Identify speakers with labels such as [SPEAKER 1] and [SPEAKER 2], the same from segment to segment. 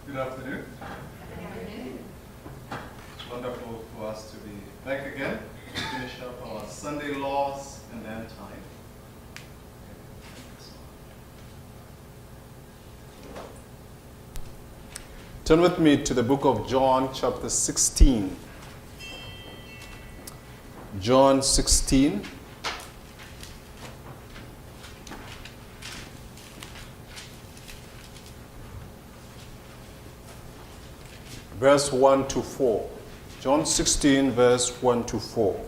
[SPEAKER 1] Good afternoon. It's wonderful for us to be back again to finish up our Sunday laws and end time. Turn with me to the book of John, chapter 16. John 16. Verse 1 to 4. John 16, verse 1 to 4.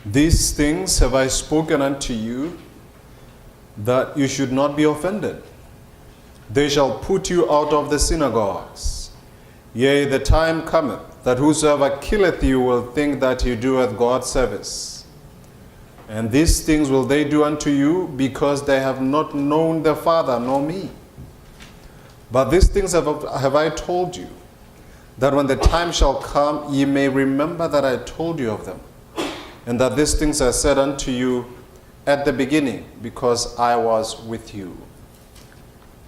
[SPEAKER 1] These things have I spoken unto you, that you should not be offended. They shall put you out of the synagogues. Yea, the time cometh, that whosoever killeth you will think that he doeth God service. And these things will they do unto you, because they have not known the Father nor me. But these things have I told you, that when the time shall come, ye may remember that I told you of them, and that these things I said unto you at the beginning, because I was with you.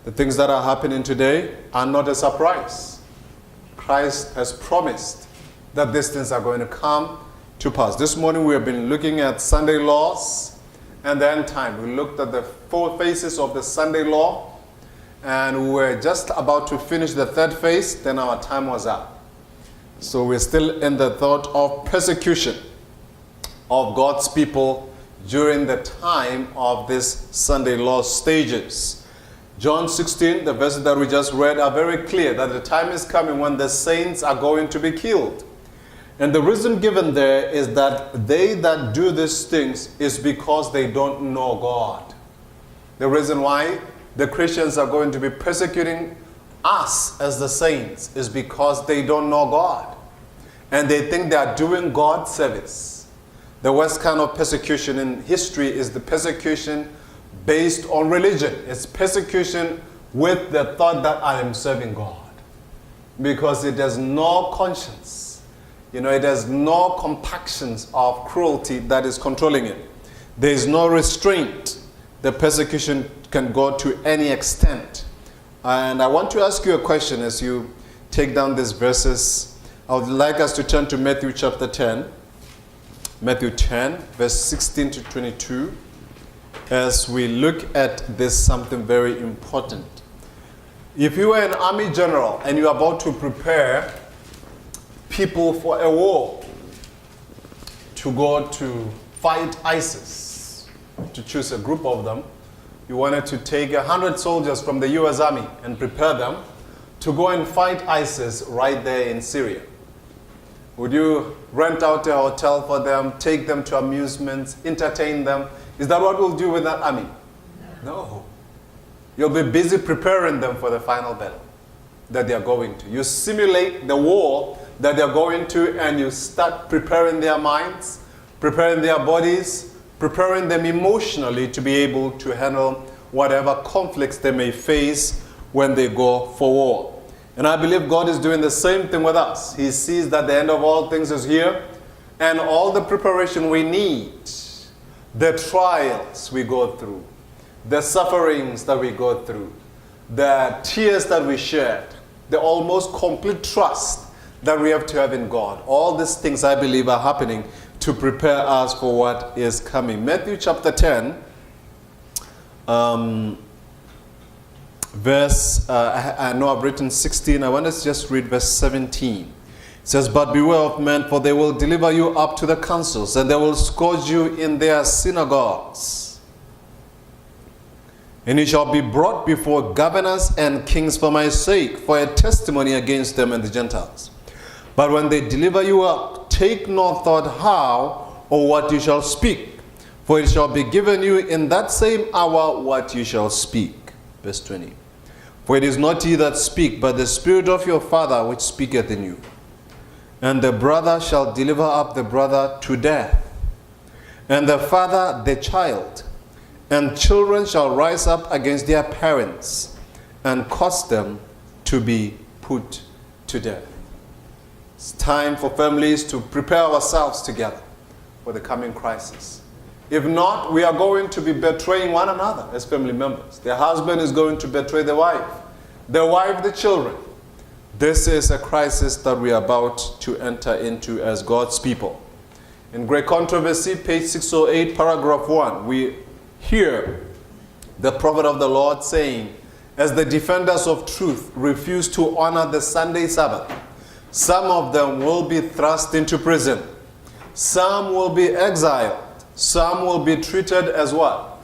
[SPEAKER 1] The things that are happening today are not a surprise. Christ has promised that these things are going to come to pass. This morning we have been looking at Sunday laws and the end time. We looked at the four phases of the Sunday law, and we were just about to finish the third phase, then our time was up. So we're still in the thought of persecution of God's people during the time of this Sunday law stages. John 16, the verses that we just read are very clear that the time is coming when the saints are going to be killed. And the reason given there is that they that do these things is because they don't know God. The reason why the Christians are going to be persecuting us as the saints is because they don't know God. And they think they are doing God service. The worst kind of persecution in history is the persecution based on religion. It's persecution with the thought that I am serving God. Because it has no conscience. It has no compactions of cruelty that is controlling it. There is no restraint. The persecution can go to any extent. And I want to ask you a question as you take down these verses. I would like us to turn to Matthew chapter 10. Matthew 10, verse 16 to 22. As we look at this something very important. If you were an army general and you are about to prepare people for a war, to go to fight ISIS, to choose a group of them, you wanted to take 100 soldiers from the U.S. Army and prepare them to go and fight ISIS right there in Syria. Would you rent out a hotel for them, take them to amusements, entertain them? Is that what we'll do with that army? No. You'll be busy preparing them for the final battle that they are going to. You simulate the war that they are going to, and you start preparing their minds, preparing their bodies, preparing them emotionally to be able to handle whatever conflicts they may face when they go for war. And I believe God is doing the same thing with us. He sees that the end of all things is here, and all the preparation we need, the trials we go through, the sufferings that we go through, the tears that we shed, the almost complete trust that we have to have in God. All these things I believe are happening to prepare us for what is coming. Matthew chapter 10, verse, I know I've written 16. I want us to just read verse 17. It says, But beware of men, for they will deliver you up to the councils, and they will scourge you in their synagogues. And you shall be brought before governors and kings for my sake, for a testimony against them and the Gentiles. But when they deliver you up, take no thought how or what you shall speak, for it shall be given you in that same hour what you shall speak. Verse 20. For it is not ye that speak, but the Spirit of your Father which speaketh in you. And the brother shall deliver up the brother to death, and the father the child. And children shall rise up against their parents, and cause them to be put to death. It's time for families to prepare ourselves together for the coming crisis. If not, we are going to be betraying one another as family members. The husband is going to betray the wife the children. This is a crisis that we are about to enter into as God's people. In Great Controversy, page 608, paragraph 1, we hear the prophet of the Lord saying, as the defenders of truth refuse to honor the Sunday Sabbath, some of them will be thrust into prison. Some will be exiled. Some will be treated as what?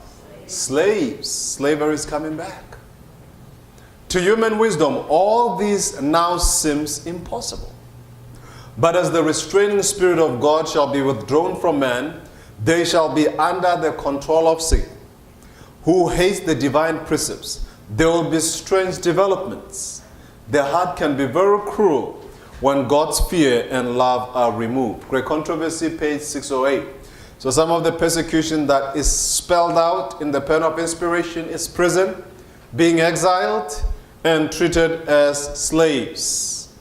[SPEAKER 1] Slaves. Slavery is coming back. To human wisdom, all this now seems impossible. But as the restraining spirit of God shall be withdrawn from man, they shall be under the control of Satan, who hates the divine precepts. There will be strange developments. The heart can be very cruel when God's fear and love are removed. Great Controversy, page 608. So some of the persecution that is spelled out in the pen of inspiration is prison, being exiled, and treated as slaves.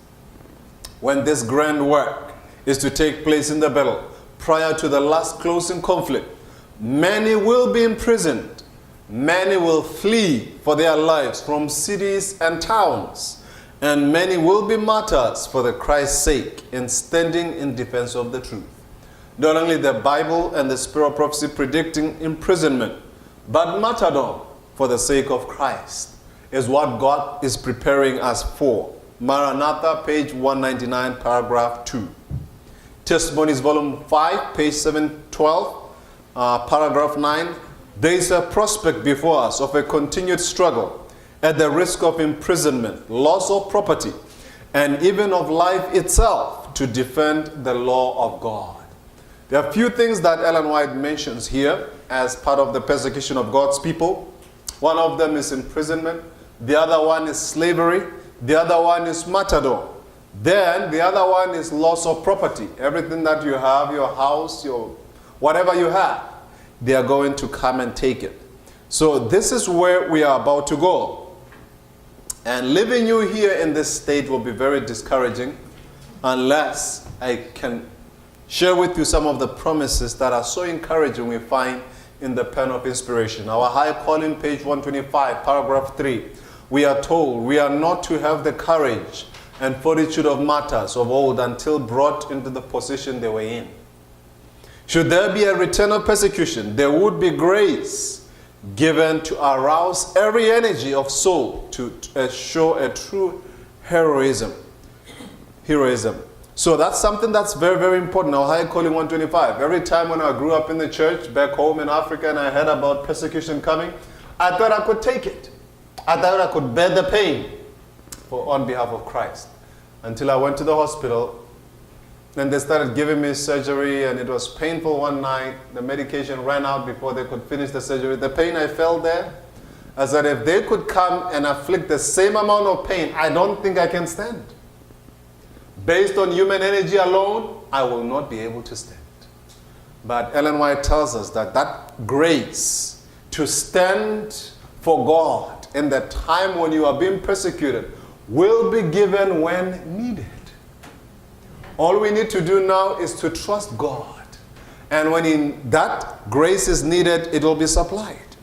[SPEAKER 1] When this grand work is to take place in the battle, prior to the last closing conflict, many will be imprisoned. Many will flee for their lives from cities and towns, and many will be martyrs for the Christ's sake in standing in defense of the truth. Not only the Bible and the spirit of prophecy predicting imprisonment, but martyrdom for the sake of Christ is what God is preparing us for. Maranatha, page 199, paragraph 2. Testimonies, volume 5, page 712, paragraph 9. There is a prospect before us of a continued struggle at the risk of imprisonment, loss of property, and even of life itself to defend the law of God. There are a few things that Ellen White mentions here as part of the persecution of God's people. One of them is imprisonment. The other one is slavery. The other one is martyrdom. Then the other one is loss of property. Everything that you have, your house, your whatever you have, they are going to come and take it. So this is where we are about to go. And leaving you here in this state will be very discouraging unless I can share with you some of the promises that are so encouraging we find in the pen of inspiration. Our high calling, page 125, paragraph 3. We are told we are not to have the courage and fortitude of martyrs of old until brought into the position they were in. Should there be a return of persecution, there would be grace given to arouse every energy of soul to show a true heroism. So that's something that's very, very important. Our high calling 125. Every time when I grew up in the church back home in Africa and I heard about persecution coming, I thought I could take it. I thought I could bear the pain on behalf of Christ. Until I went to the hospital and they started giving me surgery, and it was painful one night. The medication ran out before they could finish the surgery. The pain I felt there, I said, if they could come and afflict the same amount of pain, I don't think I can stand. Based on human energy alone, I will not be able to stand. But Ellen White tells us that that grace to stand for God in the time when you are being persecuted will be given when needed. All we need to do now is to trust God. And when that grace is needed, it will be supplied.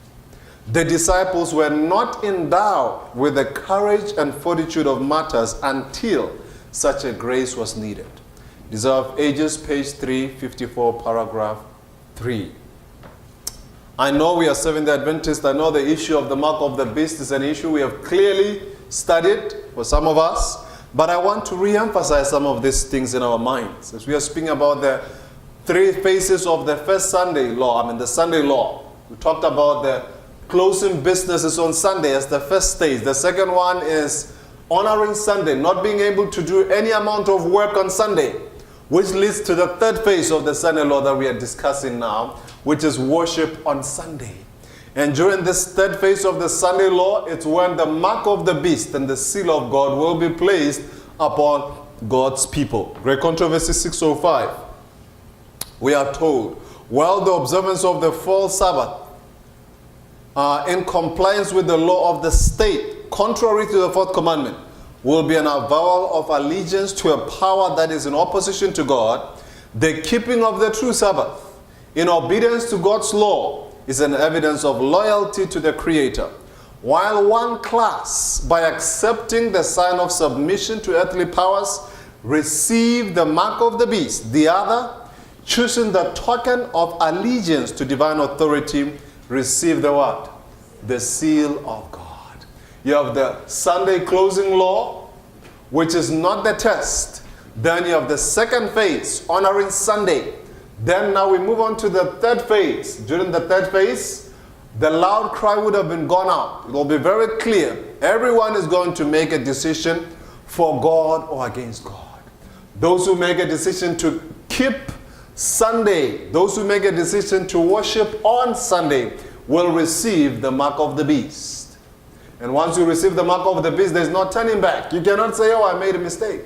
[SPEAKER 1] The disciples were not endowed with the courage and fortitude of martyrs until such a grace was needed. Desire of Ages, page 354, paragraph 3. I know we are Seventh-day Adventists. I know the issue of the mark of the beast is an issue we have clearly studied for some of us. But I want to re-emphasize some of these things in our minds. As we are speaking about the three phases of the first Sunday law, the Sunday law. We talked about the closing businesses on Sunday as the first stage. The second one is honoring Sunday, not being able to do any amount of work on Sunday, which leads to the third phase of the Sunday law that we are discussing now, which is worship on Sunday. And during this third phase of the Sunday law, it's when the mark of the beast and the seal of God will be placed upon God's people. Great Controversy 605. We are told, while the observance of the fall Sabbath in compliance with the law of the state, contrary to the fourth commandment, will be an avowal of allegiance to a power that is in opposition to God, the keeping of the true Sabbath in obedience to God's law is an evidence of loyalty to the Creator, while one class, by accepting the sign of submission to earthly powers, receive the mark of the beast, the other, choosing the token of allegiance to divine authority, receive the what? The seal of God. You have the Sunday closing law, which is not the test. Then you have the second phase, honoring Sunday. Then now we move on to the third phase. During the third phase, the loud cry would have been gone out. It will be very clear. Everyone is going to make a decision for God or against God. Those who make a decision to keep Sunday, those who make a decision to worship on Sunday, will receive the mark of the beast. And once you receive the mark of the beast, there's no turning back. You cannot say, oh, I made a mistake.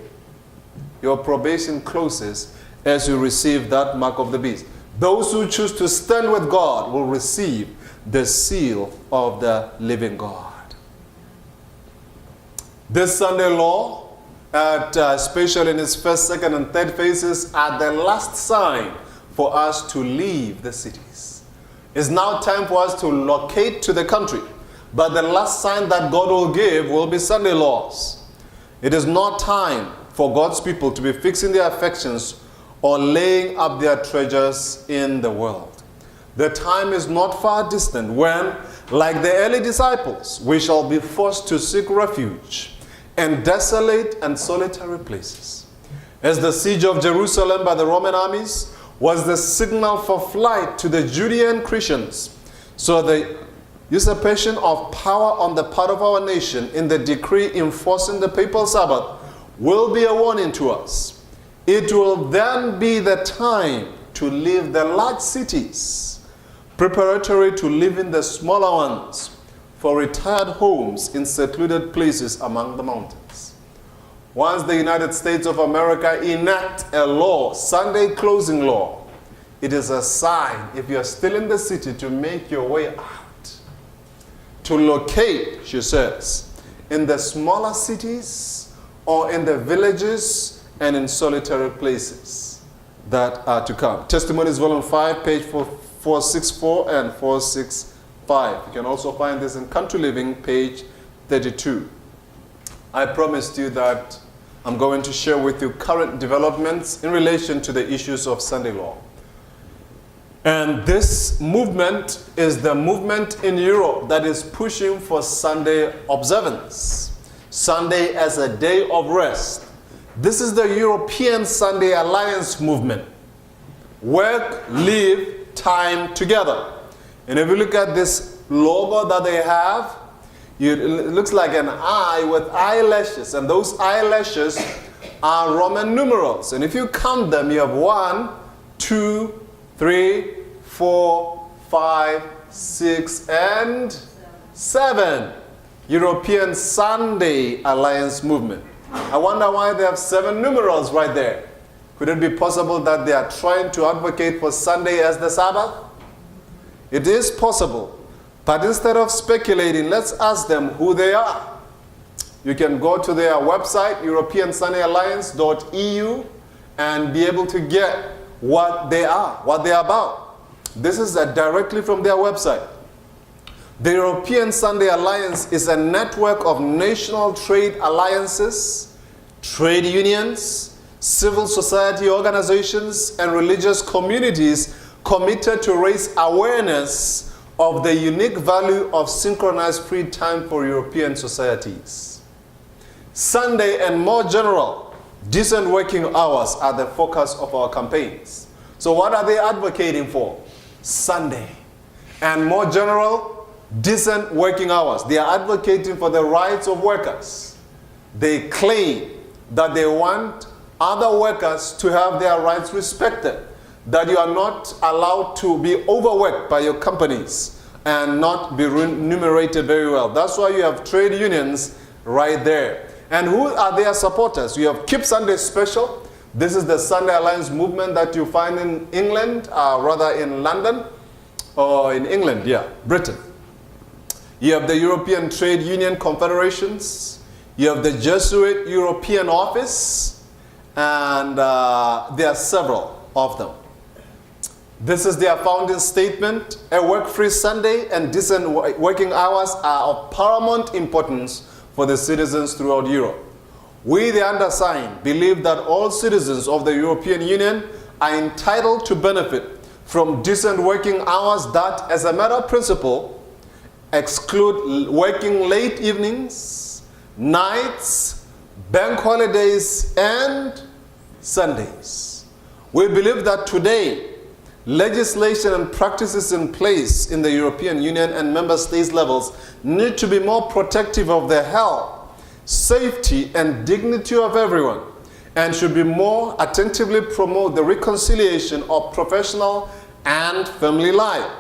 [SPEAKER 1] Your probation closes as you receive that mark of the beast. Those who choose to stand with God will receive the seal of the living God. This Sunday law, especially in its first, second, and third phases, are the last sign for us to leave the cities. It's now time for us to locate to the country. But the last sign that God will give will be Sunday laws. It is not time for God's people to be fixing their affections or laying up their treasures in the world. The time is not far distant when, like the early disciples, we shall be forced to seek refuge in desolate and solitary places. As the siege of Jerusalem by the Roman armies was the signal for flight to the Judean Christians, so the usurpation of power on the part of our nation in the decree enforcing the papal Sabbath will be a warning to us. It will then be the time to leave the large cities, preparatory to leaving the smaller ones for retired homes in secluded places among the mountains. Once the United States of America enact a law, Sunday closing law, it is a sign, if you are still in the city, to make your way out. To locate, she says, in the smaller cities or in the villages and in solitary places that are to come. Testimonies, volume 5, page 464 and 465. You can also find this in Country Living, page 32. I promised you that I'm going to share with you current developments in relation to the issues of Sunday law. And this movement is the movement in Europe that is pushing for Sunday observance. Sunday as a day of rest. This is the European Sunday Alliance movement. Work, live, time together. And if you look at this logo that they have, it looks like an eye with eyelashes. And those eyelashes are Roman numerals. And if you count them, you have 1, 2, 3, 4, 5, 6, and 7. European Sunday Alliance movement. I wonder why they have 7 numerals right there. Could it be possible that they are trying to advocate for Sunday as the Sabbath? It is possible. But instead of speculating, let's ask them who they are. You can go to their website, europeansundayalliance.eu, and be able to get what they are, what they are about. This is directly from their website. The European Sunday Alliance is a network of national trade alliances, trade unions, civil society organizations, and religious communities committed to raise awareness of the unique value of synchronized free time for European societies. Sunday and more general, decent working hours are the focus of our campaigns. So what are they advocating for? Sunday. And more general, decent working hours. They are advocating for the rights of workers. They claim that they want other workers to have their rights respected, that you are not allowed to be overworked by your companies and not be remunerated very well. That's why you have trade unions right there. And who are their supporters? You have Keep Sunday Special. This is the Sunday Alliance movement that you find in England, rather in London, or in England, Britain. You have the European Trade Union Confederations. You have the Jesuit European Office, and there are several of them. This is their founding statement. A work-free Sunday and decent working hours are of paramount importance for the citizens throughout Europe. We, the undersigned, believe that all citizens of the European Union are entitled to benefit from decent working hours that, as a matter of principle, exclude working late evenings, nights, bank holidays, and Sundays. We believe that today, legislation and practices in place in the European Union and member states levels need to be more protective of the health, safety, and dignity of everyone, and should be more attentively promote the reconciliation of professional and family life.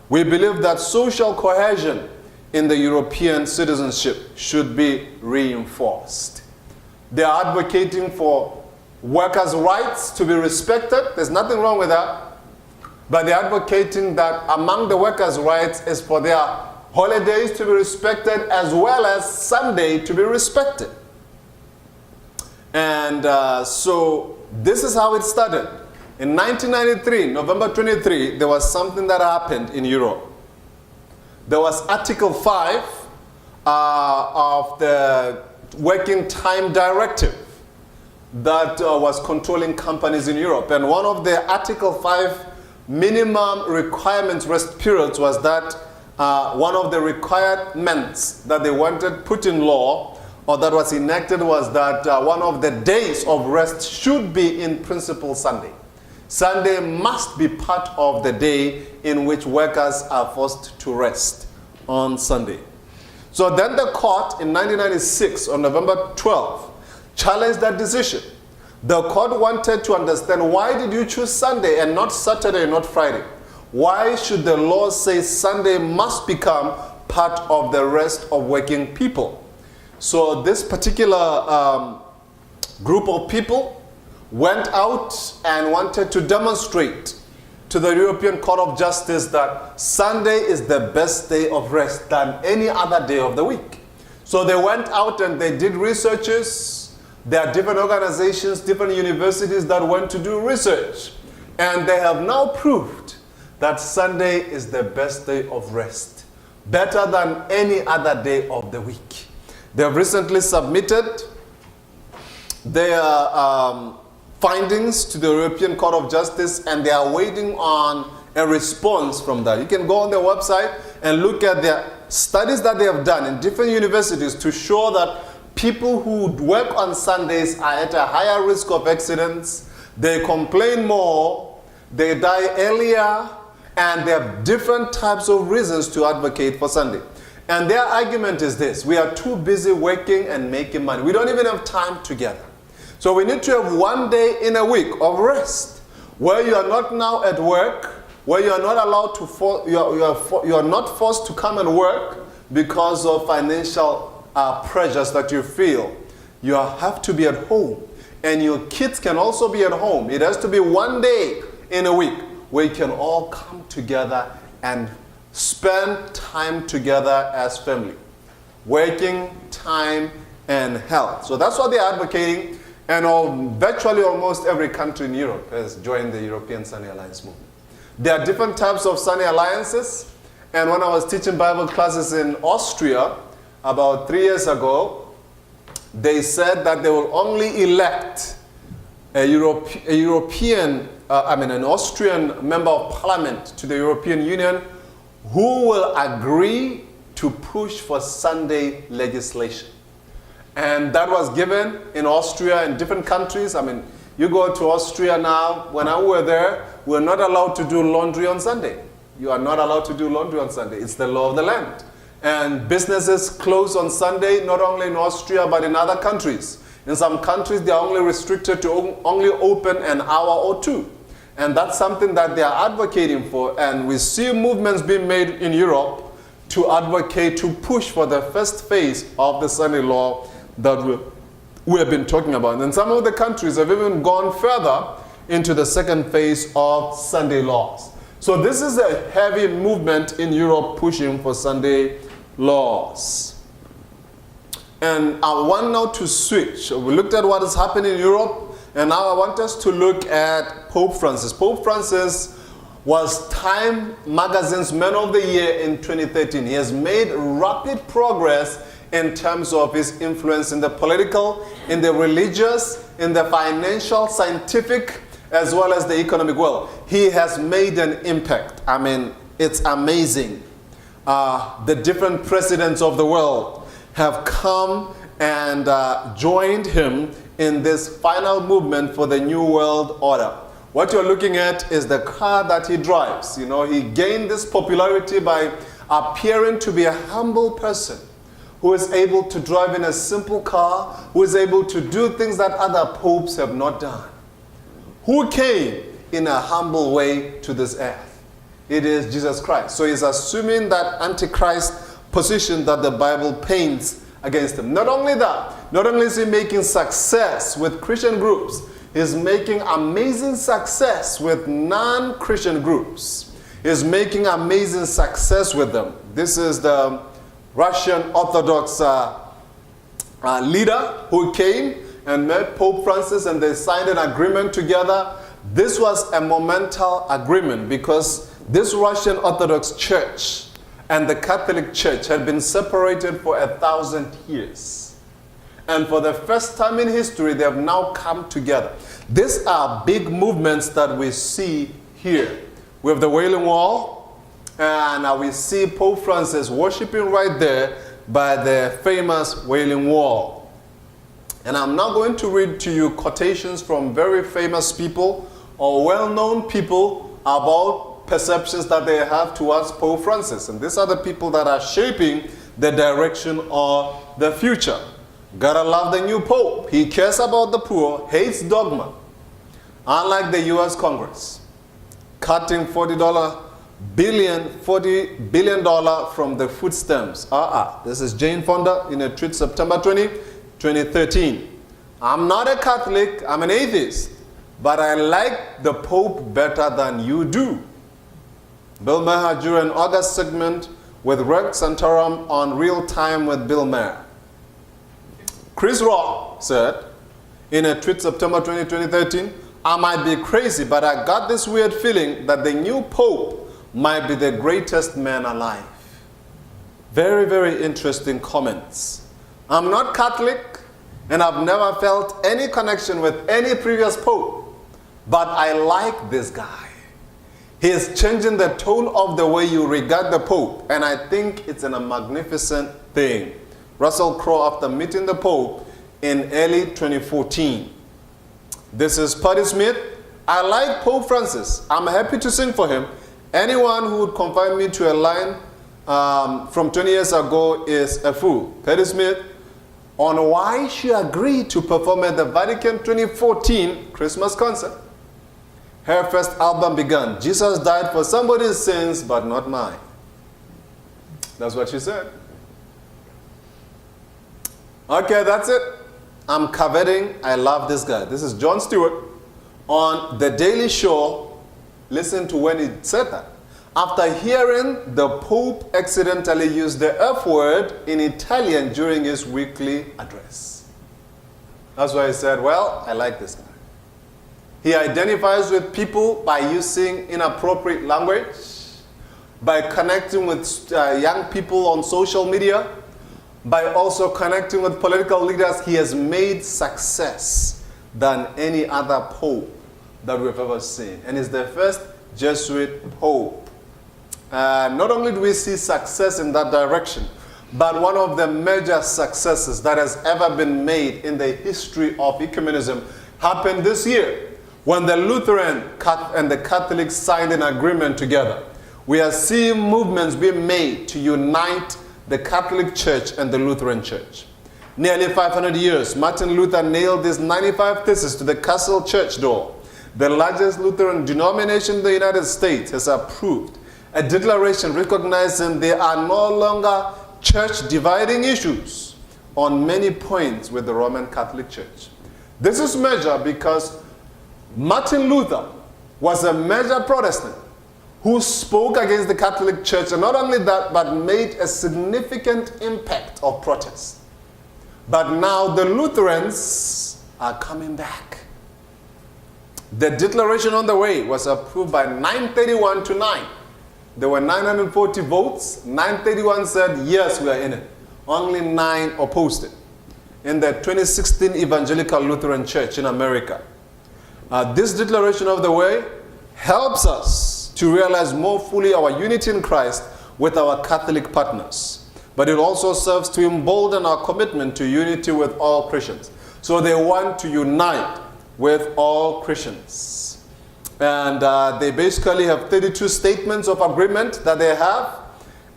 [SPEAKER 1] We believe that social cohesion in the European citizenship should be reinforced. They are advocating for workers' rights to be respected. There's nothing wrong with that. But they're advocating that among the workers' rights is for their holidays to be respected as well as Sunday to be respected. And so this is how it started. In 1993, November 23, there was something that happened in Europe. There was Article 5 of the Working Time Directive that was controlling companies in Europe. And one of the Article 5 minimum requirements rest periods was that one of the requirements that they wanted put in law or that was enacted was that one of the days of rest should be in principle Sunday. Sunday must be part of the day in which workers are forced to rest on Sunday. So then the court in 1996 on November 12 challenged that decision. The court wanted to understand, why did you choose Sunday and not Saturday and not Friday? Why should the law say Sunday must become part of the rest of working people? So this particular group of people went out and wanted to demonstrate to the European Court of Justice that Sunday is the best day of rest than any other day of the week. So they went out and they did researches. There are different organizations, different universities that went to do research. And they have now proved that Sunday is the best day of rest, better than any other day of the week. They have recently submitted their findings to the European Court of Justice, and they are waiting on a response from that. You can go on their website and look at their studies that they have done in different universities to show that people who work on Sundays are at a higher risk of accidents, they complain more, they die earlier, and there are different types of reasons to advocate for Sunday. And their argument is this: we are too busy working and making money. We don't even have time together. So we need to have one day in a week of rest, where you are not now at work, where you are not allowed to, you are not forced to come and work because of financial pressures that you feel. You have to be at home, and your kids can also be at home. It has to be one day in a week where you can all come together and spend time together as family. Working, time, and health. So that's what they're advocating. And virtually almost every country in Europe has joined the European Sunday Alliance movement. There are different types of Sunday alliances. And when I was teaching Bible classes in Austria about 3 years ago, they said that they will only elect an Austrian member of parliament to the European Union who will agree to push for Sunday legislation. And that was given in Austria and different countries. I mean, you go to Austria now, when I were there, we're not allowed to do laundry on Sunday. You are not allowed to do laundry on Sunday. It's the law of the land. And businesses close on Sunday, not only in Austria, but in other countries. In some countries, they are only restricted to only open an hour or two. And that's something that they are advocating for. And we see movements being made in Europe to advocate, to push for the first phase of the Sunday law that we have been talking about. And some of the countries have even gone further into the second phase of Sunday laws. So this is a heavy movement in Europe pushing for Sunday laws. And I want now to switch. We looked at what is happening in Europe, and now I want us to look at Pope Francis. Pope Francis was Time Magazine's Man of the Year in 2013. He has made rapid progress in terms of his influence in the political, in the religious, in the financial, scientific, as well as the economic world. He has made an impact. I mean, it's amazing. The different presidents of the world have come and joined him in this final movement for the New World Order. What you're looking at is the car that he drives. You know, he gained this popularity by appearing to be a humble person who is able to drive in a simple car, who is able to do things that other popes have not done. Who came in a humble way to this earth? It is Jesus Christ. So he's assuming that Antichrist position that the Bible paints against him. Not only that, not only is he making success with Christian groups, he's making amazing success with non-Christian groups. He's making amazing success with them. This is the Russian Orthodox leader who came and met Pope Francis, and they signed an agreement together. This was a monumental agreement because this Russian Orthodox Church and the Catholic Church had been separated for 1,000 years. And for the first time in history, they have now come together. These are big movements that we see here. We have the Wailing Wall, and we see Pope Francis worshiping right there by the famous Wailing Wall. And I'm now going to read to you quotations from very famous people or well-known people about perceptions that they have towards Pope Francis. And these are the people that are shaping the direction of the future. Gotta love the new Pope. He cares about the poor, hates dogma. Unlike the US Congress, cutting $40 billion from the food stamps. This is Jane Fonda in a tweet September 20, 2013. I'm not a Catholic, I'm an atheist, but I like the Pope better than you do. Bill Maher during an August segment with Rex Santorum on Real Time with Bill Maher. Chris Rock said in a tweet September 20, 2013, I might be crazy, but I got this weird feeling that the new Pope might be the greatest man alive. Very, very interesting comments. I'm not Catholic, and I've never felt any connection with any previous Pope, but I like this guy. He is changing the tone of the way you regard the Pope, and I think it's a magnificent thing. Russell Crowe after meeting the Pope in early 2014. This is Patti Smith. I like Pope Francis. I'm happy to sing for him. Anyone who would confine me to a line from 20 years ago is a fool. Patti Smith on why she agreed to perform at the Vatican 2014 Christmas concert. Her first album began, Jesus died for somebody's sins, but not mine. That's what she said. Okay, that's it. I'm coveting. I love this guy. This is Jon Stewart on The Daily Show. Listen to when he said that. After hearing the Pope accidentally use the F word in Italian during his weekly address. That's why he said, well, I like this guy. He identifies with people by using inappropriate language, by connecting with young people on social media, by also connecting with political leaders. He has made success than any other pope that we've ever seen. And is the first Jesuit pope. Not only do we see success in that direction, but one of the major successes that has ever been made in the history of ecumenism happened this year when the Lutheran and the Catholics signed an agreement together. We are seeing movements being made to unite the Catholic Church and the Lutheran Church. Nearly 500 years, Martin Luther nailed his 95 Theses to the castle church door. The largest Lutheran denomination in the United States has approved a declaration recognizing there are no longer church dividing issues on many points with the Roman Catholic Church. This is major because Martin Luther was a major Protestant who spoke against the Catholic Church, and not only that, but made a significant impact of protest. But now the Lutherans are coming back. The Declaration on the Way was approved by 931 to 9. There were 940 votes. 931 said, yes, we are in it. Only 9 opposed it. In the 2016 Evangelical Lutheran Church in America. This Declaration of the Way helps us to realize more fully our unity in Christ with our Catholic partners. But it also serves to embolden our commitment to unity with all Christians. So they want to unite with all Christians. And they basically have 32 statements of agreement that they have.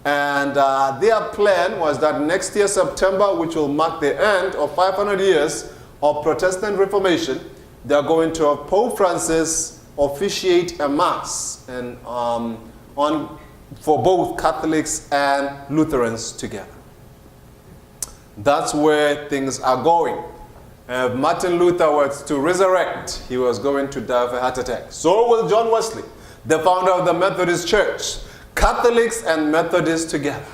[SPEAKER 1] And their plan was that next year, September, which will mark the end of 500 years of Protestant Reformation, they are going to have Pope Francis officiate a mass and, for both Catholics and Lutherans together. That's where things are going. If Martin Luther was to resurrect, he was going to die of a heart attack. So will John Wesley, the founder of the Methodist Church. Catholics and Methodists together.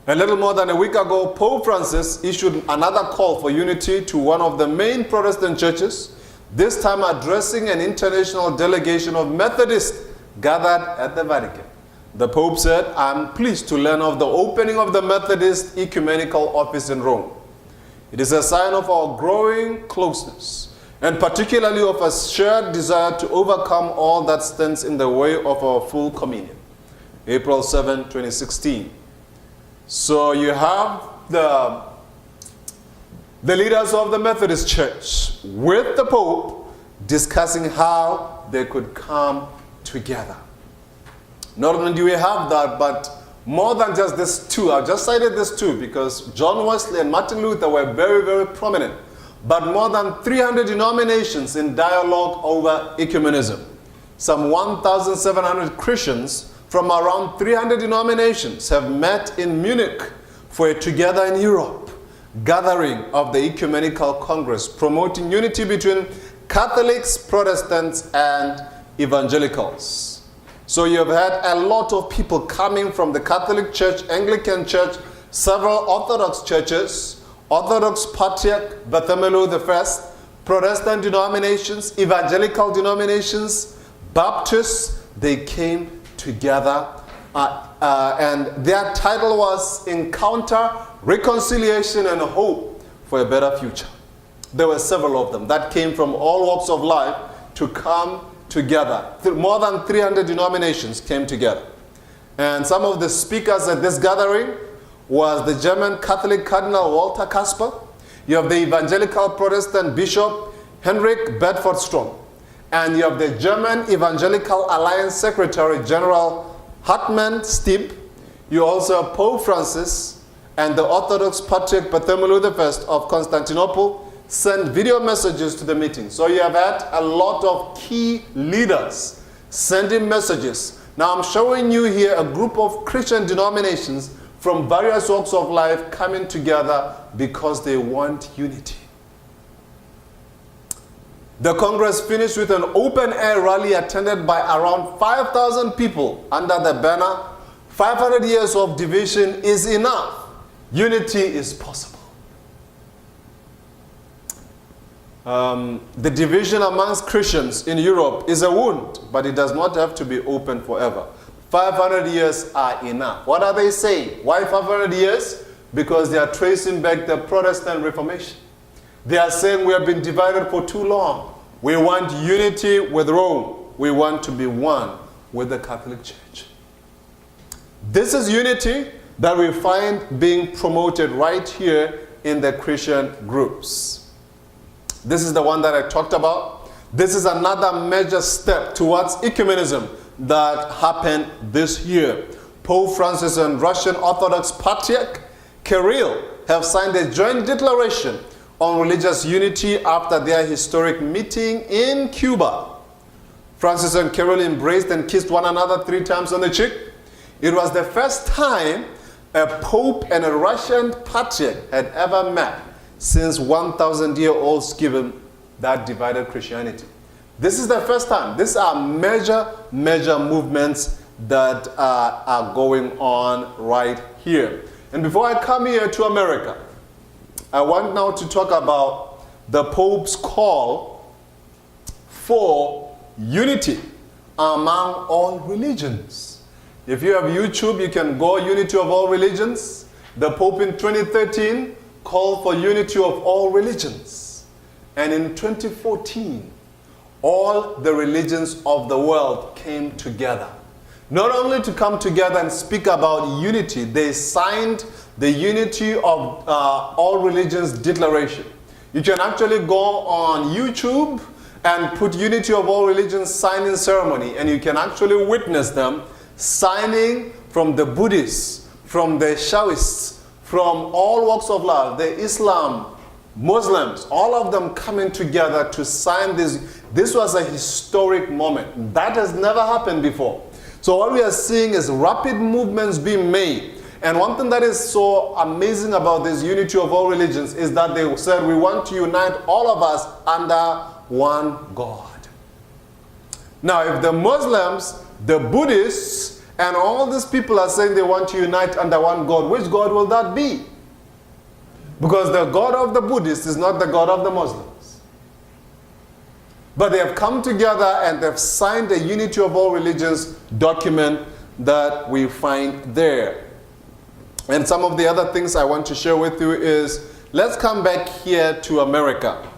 [SPEAKER 1] A little more than a week ago, Pope Francis issued another call for unity to one of the main Protestant churches, this time addressing an international delegation of Methodists gathered at the Vatican. The Pope said, I'm pleased to learn of the opening of the Methodist Ecumenical Office in Rome. It is a sign of our growing closeness, and particularly of a shared desire to overcome all that stands in the way of our full communion. April 7, 2016. So you have the leaders of the Methodist Church with the Pope discussing how they could come together. Not only do we have that, but more than just these two. I've just cited these two because John Wesley and Martin Luther were very, very prominent. But more than 300 denominations in dialogue over ecumenism. Some 1,700 Christians from around 300 denominations have met in Munich for a Together in Europe gathering of the Ecumenical Congress, promoting unity between Catholics, Protestants, and Evangelicals. So you have had a lot of people coming from the Catholic Church, Anglican Church, several Orthodox churches, Orthodox Patriarch Bartholomew I, Protestant denominations, Evangelical denominations, Baptists. They came together and their title was Encounter, Reconciliation, and Hope for a Better Future. There were several of them that came from all walks of life to come together. More than 300 denominations came together. And some of the speakers at this gathering was the German Catholic Cardinal Walter Kasper. You have the Evangelical Protestant Bishop Henrik Bedford-Strom. And you have the German Evangelical Alliance Secretary General Hartmann Stieb. You also have Pope Francis and the Orthodox Patriarch Bartholomew I of Constantinople sent video messages to the meeting. So you have had a lot of key leaders sending messages. Now I'm showing you here a group of Christian denominations from various walks of life coming together because they want unity. The Congress finished with an open-air rally attended by around 5,000 people under the banner, 500 years of division is enough. Unity is possible. The division amongst Christians in Europe is a wound, but it does not have to be open forever. 500 years are enough. What are they saying? Why 500 years? Because they are tracing back the Protestant Reformation. They are saying we have been divided for too long. We want unity with Rome. We want to be one with the Catholic Church. This is unity that we find being promoted right here in the Christian groups. This is the one that I talked about. This is another major step towards ecumenism that happened this year. Pope Francis and Russian Orthodox Patriarch Kirill have signed a joint declaration on religious unity after their historic meeting in Cuba. Francis and Kirill embraced and kissed one another 3 times on the cheek. It was the first time a pope and a Russian patriarch had ever met since 1,000-year-old schism that divided Christianity. This is the first time. These are major movements that are going on right here. And before I come here to America, I want now to talk about the Pope's call for unity among all religions. If you have YouTube, you can go unity of all religions. The Pope in 2013 called for unity of all religions. And in 2014, all the religions of the world came together. Not only to come together and speak about unity, they signed the Unity of All Religions Declaration. You can actually go on YouTube and put Unity of All Religions signing ceremony, and you can actually witness them signing from the Buddhists, from the Shawists, from all walks of life, the Islam, Muslims, all of them coming together to sign this. This was a historic moment. That has never happened before. So what we are seeing is rapid movements being made. And one thing that is so amazing about this unity of all religions is that they said we want to unite all of us under one God. Now, if the Muslims, the Buddhists, and all these people are saying they want to unite under one God, which God will that be? Because the God of the Buddhists is not the God of the Muslims. But they have come together and they've signed the Unity of All Religions document that we find there. And some of the other things I want to share with you is, let's come back here to America.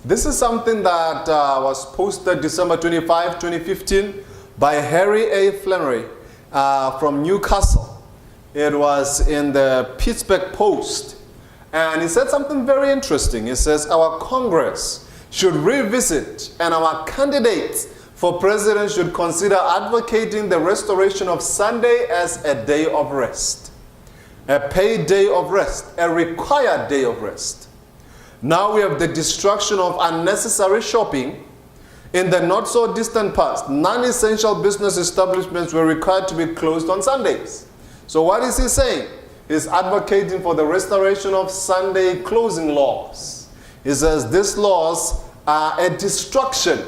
[SPEAKER 1] This is something that was posted December 25, 2015 by Harry A. Flannery from Newcastle. It was in the Pittsburgh Post. And he said something very interesting. He says, our Congress should revisit, and our candidates for president should consider advocating the restoration of Sunday as a day of rest. A paid day of rest, a required day of rest. Now we have the destruction of unnecessary shopping. In the not so distant past, non-essential business establishments were required to be closed on Sundays. So what is he saying? He's advocating for the restoration of Sunday closing laws. He says these laws are a destruction.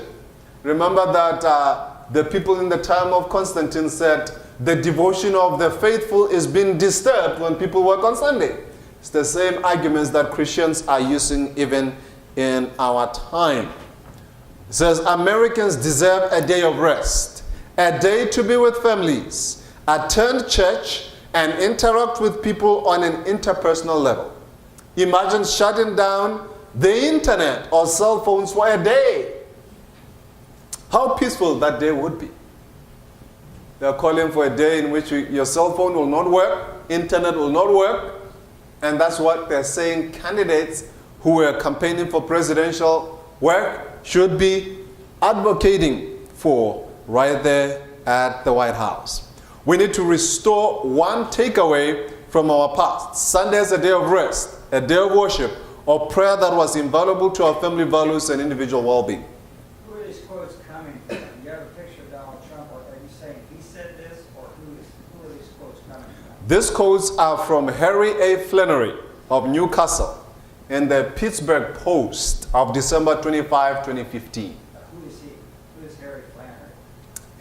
[SPEAKER 1] Remember that the people in the time of Constantine said the devotion of the faithful is being disturbed when people work on Sunday. It's the same arguments that Christians are using even in our time. It says Americans deserve a day of rest, a day to be with families, attend church, and interact with people on an interpersonal level. Imagine shutting down the internet or cell phones for a day. How peaceful that day would be. They are calling for a day in which your cell phone will not work, internet will not work, and that's what they're saying candidates who are campaigning for presidential work should be advocating for right there at the White House. We need to restore one takeaway from our past. Sunday is a day of rest, a day of worship, or prayer that was invaluable to our family values and individual well-being.
[SPEAKER 2] Who are these quotes coming from? You have a picture of Donald Trump, or are you saying he said this, or who are these quotes coming from?
[SPEAKER 1] These quotes are from Harry A. Flannery of Newcastle in the Pittsburgh Post of December 25, 2015.
[SPEAKER 2] Who is he? Who is Harry Flannery?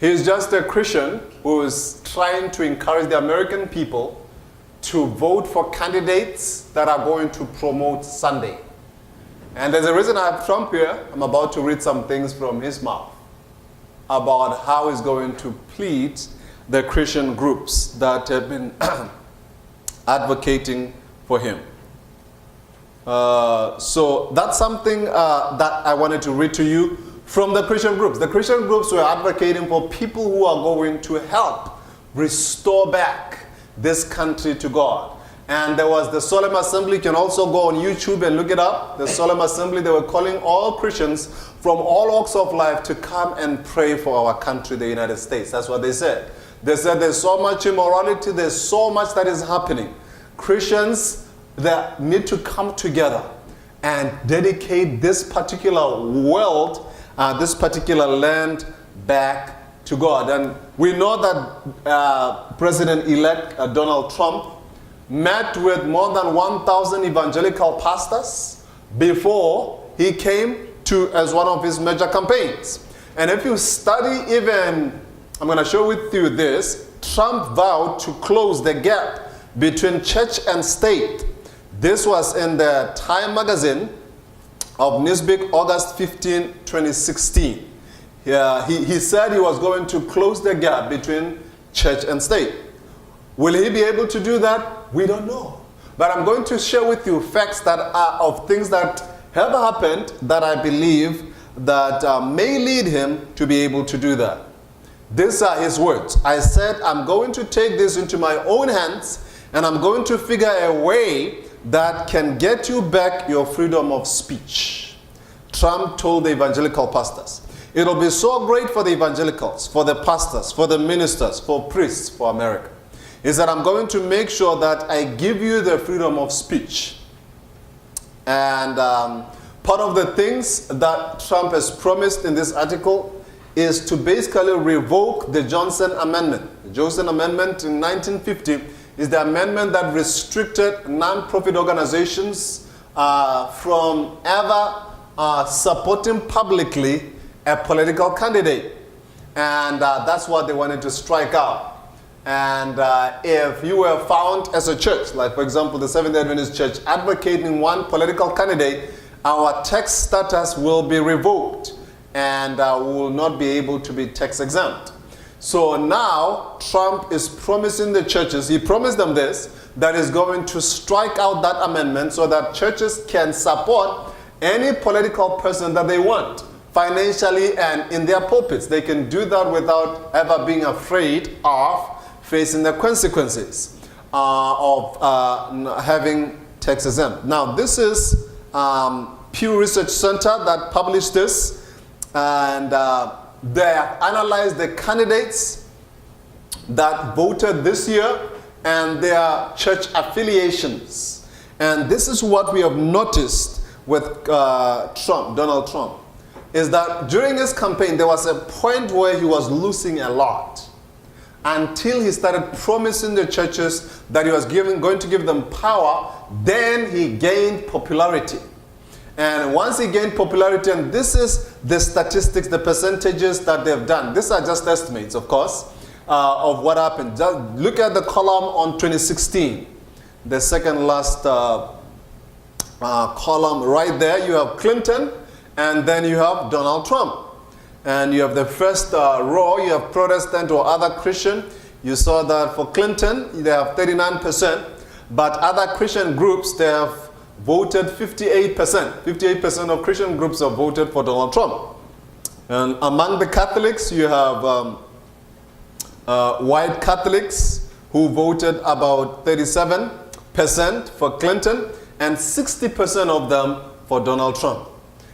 [SPEAKER 1] He's just a Christian who is trying to encourage the American people to vote for candidates that are going to promote Sunday. And there's a reason I have Trump here. I'm about to read some things from his mouth about how he's going to plead the Christian groups that have been advocating for him. So that's something that I wanted to read to you from the Christian groups. The Christian groups were advocating for people who are going to help restore back this country to God. And there was the Solemn Assembly. You can also go on YouTube and look it up. The Solemn Assembly, they were calling all Christians from all walks of life to come and pray for our country, the United States. That's what they said. They said there's so much immorality, there's so much that is happening. Christians that need to come together and dedicate this particular world, this particular land back to God. And we know that President-elect Donald Trump met with more than 1,000 evangelical pastors before he came to as one of his major campaigns. And if you study even, I'm going to share with you this, Trump vowed to close the gap between church and state. This was in the Time magazine of Newsweek, August 15, 2016. Yeah, he said he was going to close the gap between church and state. Will he be able to do that? We don't know. But I'm going to share with you facts that are of things that have happened that I believe that may lead him to be able to do that. These are his words. I said, I'm going to take this into my own hands, and I'm going to figure a way that can get you back your freedom of speech. Trump told the evangelical pastors. It'll be so great for the evangelicals, for the pastors, for the ministers, for priests, for America. He said, I'm going to make sure that I give you the freedom of speech. And part of the things that Trump has promised in this article is to basically revoke the Johnson Amendment. The Johnson Amendment in 1950 is the amendment that restricted non-profit organizations from ever supporting publicly a political candidate. And that's what they wanted to strike out. And if you were found as a church, like for example the Seventh-day Adventist Church, advocating one political candidate, our tax status will be revoked and we will not be able to be tax exempt. So now Trump is promising the churches, he promised them this, that is going to strike out that amendment so that churches can support any political person that they want, financially and in their pulpits. They can do that without ever being afraid of facing the consequences of having tax exempt. Now this is Pew Research Center that published this, and they have analyzed the candidates that voted this year and their church affiliations. And this is what we have noticed with Donald Trump, is that during his campaign there was a point where he was losing a lot, until he started promising the churches that he was going to give them power. Then he gained popularity. And once he gained popularity, and this is the statistics, the percentages that they've done. These are just estimates, of course, of what happened. Just look at the column on 2016. The second last column right there. You have Clinton, and then you have Donald Trump. And you have the first row, you have Protestant or other Christian. You saw that for Clinton, they have 39%. But other Christian groups, they have voted 58%. 58% of Christian groups have voted for Donald Trump. And among the Catholics, you have white Catholics who voted about 37% for Clinton and 60% of them for Donald Trump.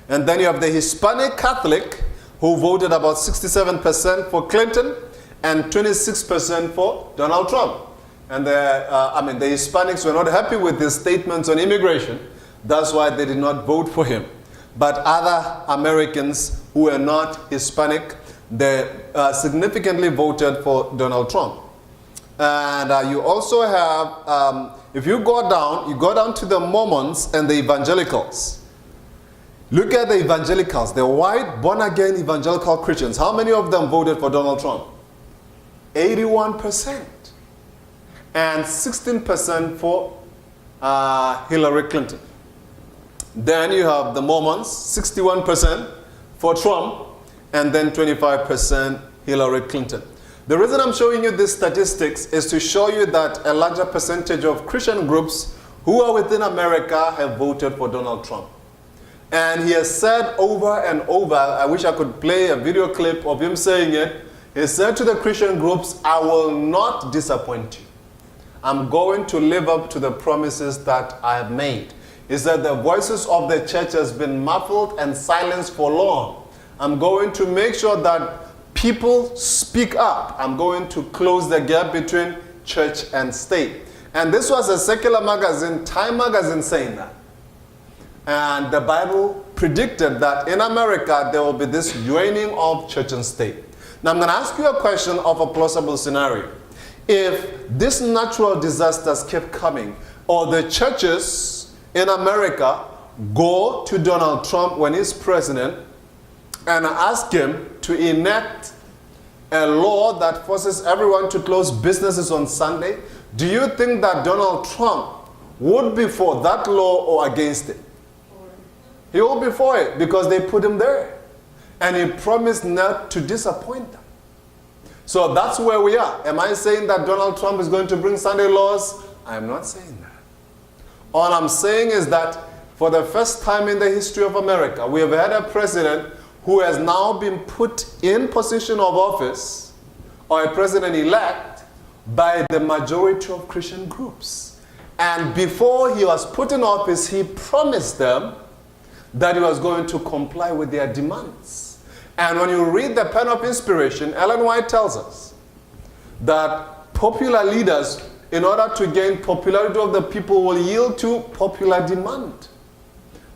[SPEAKER 1] And then you have the Hispanic Catholic who voted about 67% for Clinton and 26% for Donald Trump. And the Hispanics were not happy with his statements on immigration. That's why they did not vote for him. But other Americans who were not Hispanic, they significantly voted for Donald Trump. And you also have, if you go down to the Mormons and the evangelicals. Look at the evangelicals, the white, born-again evangelical Christians. How many of them voted for Donald Trump? 81%. And 16% for Hillary Clinton. Then you have the Mormons, 61% for Trump, and then 25% Hillary Clinton. The reason I'm showing you these statistics is to show you that a larger percentage of Christian groups who are within America have voted for Donald Trump. And he has said over and over, I wish I could play a video clip of him saying it. He said to the Christian groups, I will not disappoint you. I'm going to live up to the promises that I have made. He said the voices of the church has been muffled and silenced for long. I'm going to make sure that people speak up. I'm going to close the gap between church and state. And this was a secular magazine, Time magazine, saying that. And the Bible predicted that in America there will be this joining of church and state. Now I'm going to ask you a question of a plausible scenario. If these natural disasters kept coming, or the churches in America go to Donald Trump when he's president and ask him to enact a law that forces everyone to close businesses on Sunday, do you think that Donald Trump would be for that law or against it? He will be for it because they put him there. And he promised not to disappoint them. So that's where we are. Am I saying that Donald Trump is going to bring Sunday laws? I am not saying that. All I'm saying is that for the first time in the history of America, we have had a president who has now been put in position of office, or a president-elect, by the majority of Christian groups. And before he was put in office, he promised them that he was going to comply with their demands. And when you read the Pen of Inspiration, Ellen White tells us that popular leaders, in order to gain popularity of the people, will yield to popular demand.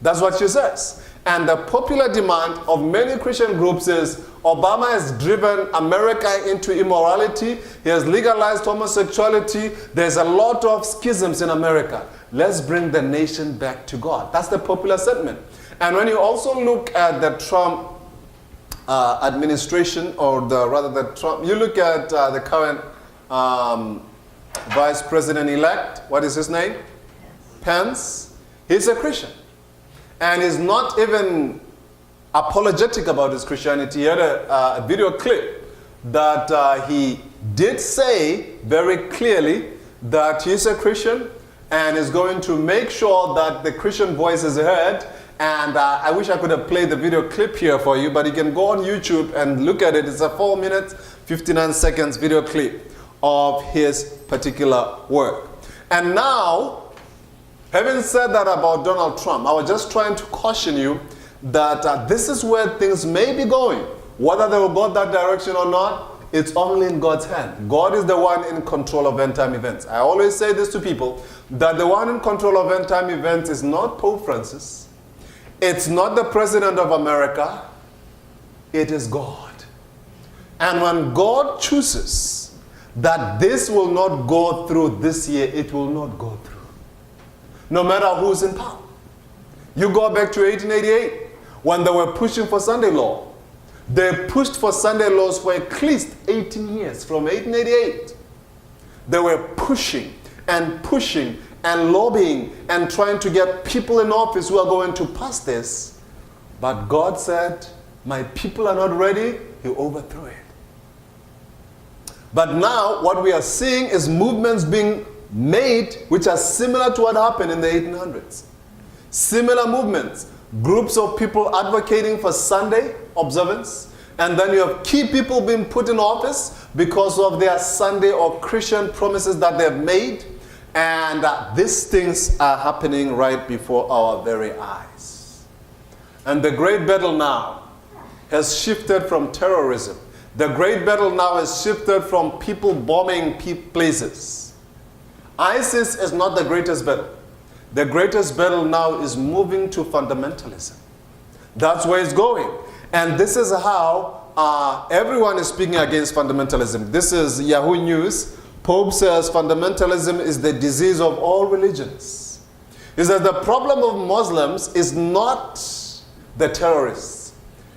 [SPEAKER 1] That's what she says. And the popular demand of many Christian groups is Obama has driven America into immorality. He has legalized homosexuality. There's a lot of schisms in America. Let's bring the nation back to God. That's the popular sentiment. And when you also look at the Trump administration, or you look at the current Vice President-elect, what is his name? Pence. He's a Christian. And he's not even apologetic about his Christianity. He had a video clip that he did say very clearly that he's a Christian and is going to make sure that the Christian voice is heard. And I wish I could have played the video clip here for you, but you can go on YouTube and look at it. It's a 4 minutes, 59 seconds video clip of his particular work. And now, having said that about Donald Trump, I was just trying to caution you that this is where things may be going. Whether they will go that direction or not, it's only in God's hand. God is the one in control of end-time events. I always say this to people, that the one in control of end-time events is not Pope Francis. It's not the President of America. It is God. And when God chooses that this will not go through this year, it will not go through. No matter who's in power. You go back to 1888, when they were pushing for Sunday law. They pushed for Sunday laws for at least 18 years. From 1888, they were pushing and lobbying and trying to get people in office who are going to pass this. But God said, my people are not ready. He overthrew it. But now what we are seeing is movements being made which are similar to what happened in the 1800s. Similar movements. Groups of people advocating for Sunday observance. And then you have key people being put in office because of their Sunday or Christian promises that they've made. And these things are happening right before our very eyes. And the great battle now has shifted from terrorism. The great battle now has shifted from people bombing places. ISIS is not the greatest battle. The greatest battle now is moving to fundamentalism. That's where it's going. And this is how everyone is speaking against fundamentalism. This is Yahoo News. Pope says fundamentalism is the disease of all religions. He says the problem of Muslims is not the terrorists.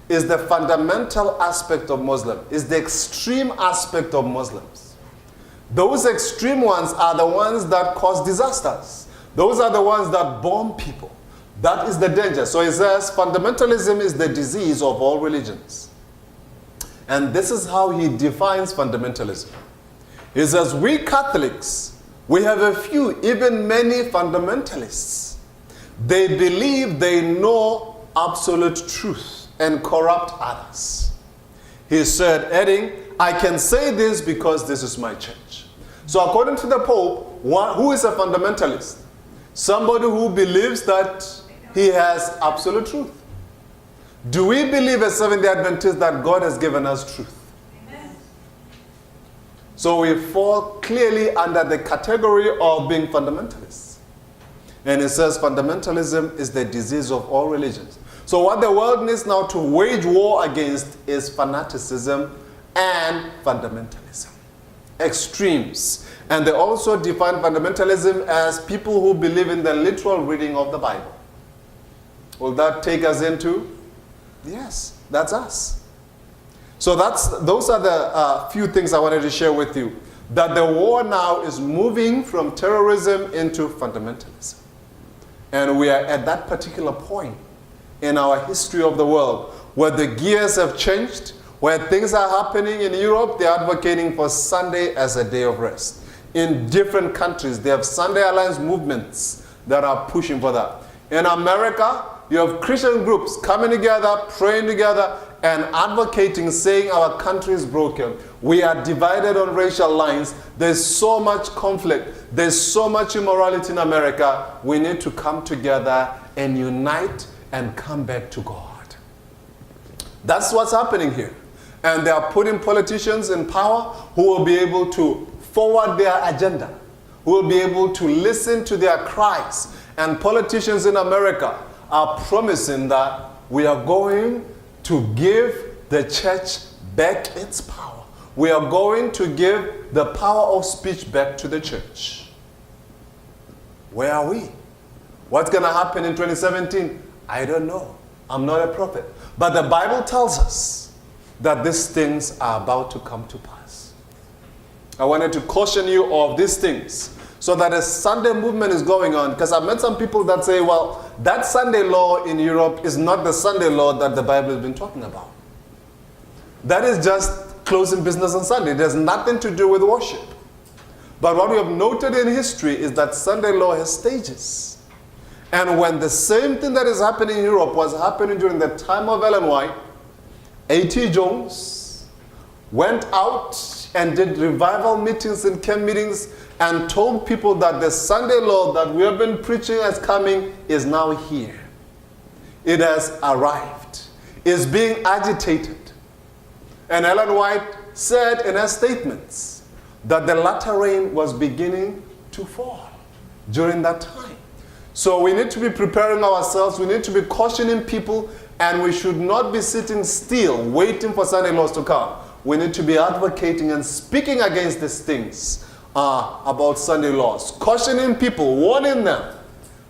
[SPEAKER 1] It's the fundamental aspect of Muslim. It's the extreme aspect of Muslims. Those extreme ones are the ones that cause disasters. Those are the ones that bomb people. That is the danger. So he says fundamentalism is the disease of all religions. And this is how he defines fundamentalism. He says, we Catholics, we have a few, even many fundamentalists. They believe they know absolute truth and corrupt others. He said, adding, I can say this because this is my church. So according to the Pope, who is a fundamentalist? Somebody who believes that he has absolute truth. Do we believe as Seventh-day Adventists that God has given us truth? Amen. So we fall clearly under the category of being fundamentalists. And it says fundamentalism is the disease of all religions. So what the world needs now to wage war against is fanaticism and fundamentalism. Extremes. And they also define fundamentalism as people who believe in the literal reading of the Bible. Will that take us into? Yes, that's us. So those are the few things I wanted to share with you. That the war now is moving from terrorism into fundamentalism. And we are at that particular point in our history of the world where the gears have changed, where things are happening in Europe, they're advocating for Sunday as a day of rest. In different countries, they have Sunday Alliance movements that are pushing for that. In America, you have Christian groups coming together, praying together, and advocating, saying our country is broken. We are divided on racial lines. There's so much conflict. There's so much immorality in America. We need to come together and unite and come back to God. That's what's happening here. And they are putting politicians in power who will be able to forward their agenda, who will be able to listen to their cries. And politicians in America are promising that we are going to give the church back its power. We are going to give the power of speech back to the church. Where are we? What's going to happen in 2017? I don't know. I'm not a prophet. But the Bible tells us that these things are about to come to pass. I wanted to caution you of these things so that a Sunday movement is going on, because I've met some people that say, well, that Sunday law in Europe is not the Sunday law that the Bible has been talking about. That is just closing business on Sunday. It has nothing to do with worship. But what we have noted in history is that Sunday law has stages. And when the same thing that is happening in Europe was happening during the time of Ellen White, A.T. Jones went out and did revival meetings and camp meetings and told people that the Sunday law that we have been preaching as coming is now here. It has arrived. It's being agitated. And Ellen White said in her statements that the latter rain was beginning to fall during that time. So we need to be preparing ourselves, we need to be cautioning people, and we should not be sitting still waiting for Sunday laws to come. We need to be advocating and speaking against these things about Sunday laws, cautioning people, warning them.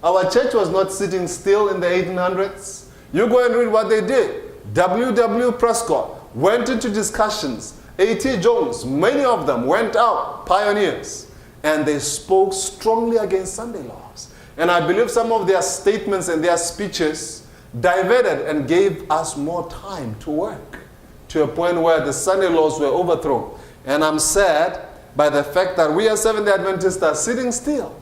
[SPEAKER 1] Our church was not sitting still in the 1800s. You go and read what they did. W.W. Prescott went into discussions. A.T. Jones, many of them went out, pioneers, and they spoke strongly against Sunday laws. And I believe some of their statements and their speeches diverted and gave us more time to work to a point where the Sunday laws were overthrown. And I'm sad by the fact that we as Seventh-day Adventists are sitting still.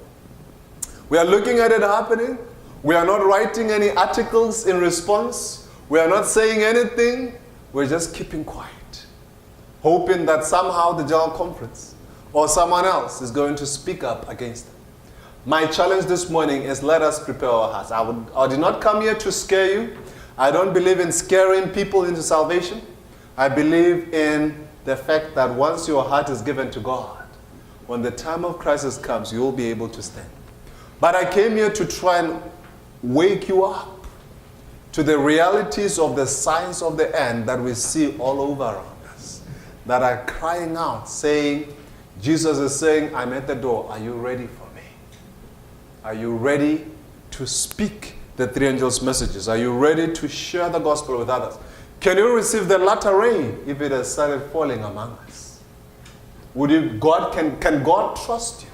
[SPEAKER 1] We are looking at it happening. We are not writing any articles in response. We are not saying anything. We're just keeping quiet, hoping that somehow the General Conference or someone else is going to speak up against it. My challenge this morning is let us prepare our hearts. I did not come here to scare you. I don't believe in scaring people into salvation. I believe in the fact that once your heart is given to God, when the time of crisis comes, you will be able to stand. But I came here to try and wake you up to the realities of the signs of the end that we see all over around us, that are crying out, saying, Jesus is saying, I'm at the door. Are you ready for me? Are you ready to speak the three angels' messages? Are you ready to share the gospel with others? Can you receive the latter rain if it has started falling among us? Can God trust you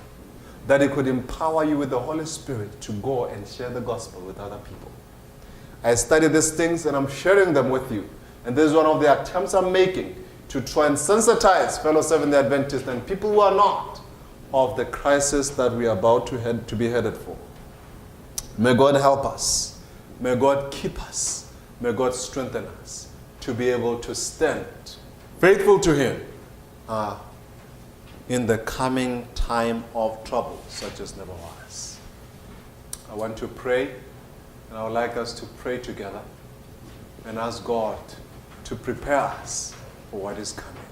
[SPEAKER 1] that He could empower you with the Holy Spirit to go and share the gospel with other people? I study these things and I'm sharing them with you. And this is one of the attempts I'm making to try and sensitize fellow Seventh-day Adventists and people who are not of the crisis that we are about to be headed for. May God help us. May God keep us. May God strengthen us to be able to stand faithful to Him in the coming time of trouble, such as never was. I want to pray, and I would like us to pray together and ask God to prepare us for what is coming.